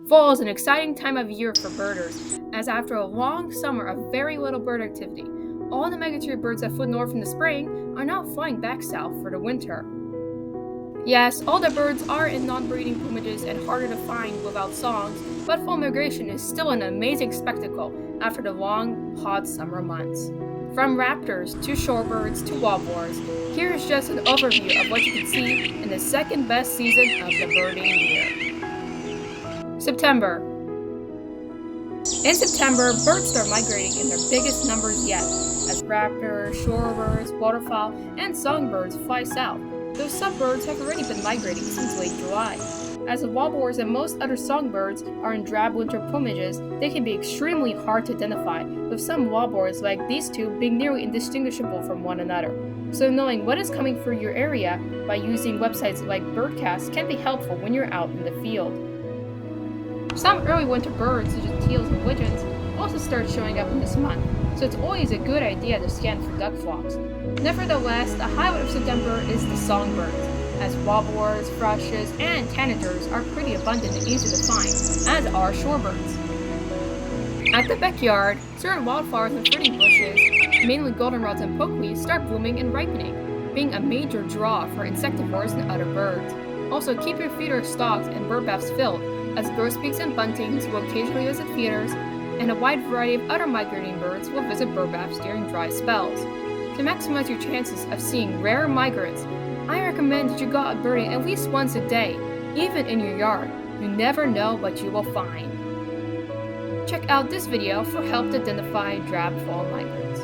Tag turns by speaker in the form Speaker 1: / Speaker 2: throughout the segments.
Speaker 1: Fall is an exciting time of year for birders, as after a long summer of very little bird activity, all the migratory birds that flew north in the spring are now flying back south for the winter. Yes, all the birds are in non-breeding plumages and harder to find without songs, but fall migration is still an amazing spectacle after the long, hot summer months. From raptors to shorebirds to warblers, here is just an overview of what you can see in the second best season of the birding year. September. In September, birds start migrating in their biggest numbers yet, as raptors, shorebirds, waterfowl, and songbirds fly south, though some birds have already been migrating since late July. As the warblers and most other songbirds are in drab winter plumages, they can be extremely hard to identify, with some warblers like these two being nearly indistinguishable from one another. So knowing what is coming through your area by using websites like Birdcast can be helpful when you're out in the field. Some early winter birds, such as teals and widgeons, also start showing up in this month, so it's always a good idea to scan for duck flocks. Nevertheless, the highlight of September is the songbirds, as warblers, thrushes, and tanagers are pretty abundant and easy to find, as are shorebirds. At the backyard, certain wildflowers and fruiting bushes, mainly goldenrods and pokeweeds, start blooming and ripening, being a major draw for insectivores and other birds. Also, keep your feeder stocked and bird baths filled, as grosbeaks and buntings will occasionally visit feeders, and a wide variety of other migrating birds will visit bird baths during dry spells. To maximize your chances of seeing rare migrants, I recommend that you go out birding at least once a day, even in your yard. You never know what you will find. Check out this video for help to identify drab fall migrants.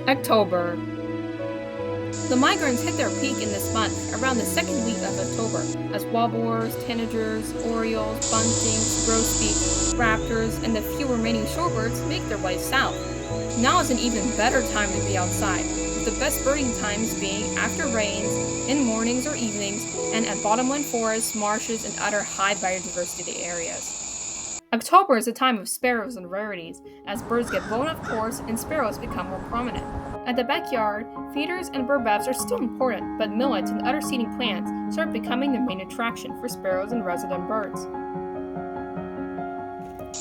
Speaker 1: October. The migrants hit their peak in this month around the second week of October, as warblers, tanagers, orioles, buntings, grosbeaks, raptors, and the few remaining shorebirds make their way south. Now is an even better time to be outside, with the best birding times being after rains, in mornings or evenings, and at bottomland forests, marshes, and other high biodiversity areas. October is a time of sparrows and rarities, as birds get blown off course and sparrows become more prominent. At the backyard, feeders and bird baths are still important, but millets and other seeding plants start becoming the main attraction for sparrows and resident birds.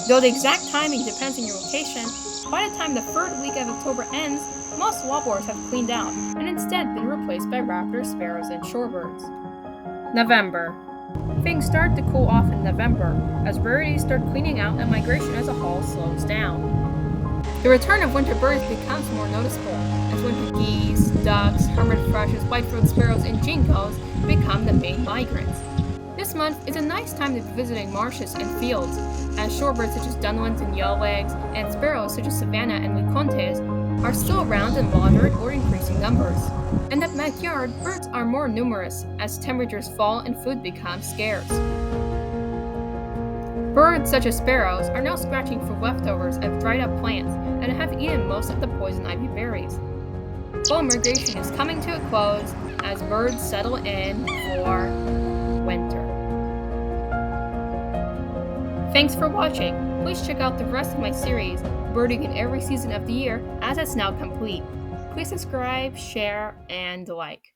Speaker 1: Though the exact timing depends on your location, by the time the third week of October ends, most warblers have cleaned out and instead been replaced by raptors, sparrows, and shorebirds. November. Things start to cool off in November, as rarities start cleaning out and migration as a whole slows down. The return of winter birds becomes more noticeable, as winter geese, ducks, hermit thrushes, white-throated sparrows, and jinkos become the main migrants. This month is a nice time to be visiting marshes and fields, as shorebirds such as dunlins and yellowlegs, and sparrows such as savanna and licontes are still around in moderate or increasing numbers. In the backyard, birds are more numerous as temperatures fall and food becomes scarce. Birds such as sparrows are now scratching for leftovers of dried up plants and have eaten most of the poison ivy berries. Fall migration is coming to a close as birds settle in for winter. Thanks for watching. Please check out the rest of my series, Birding in Every Season of the Year, as it's now complete. Please subscribe, share, and like.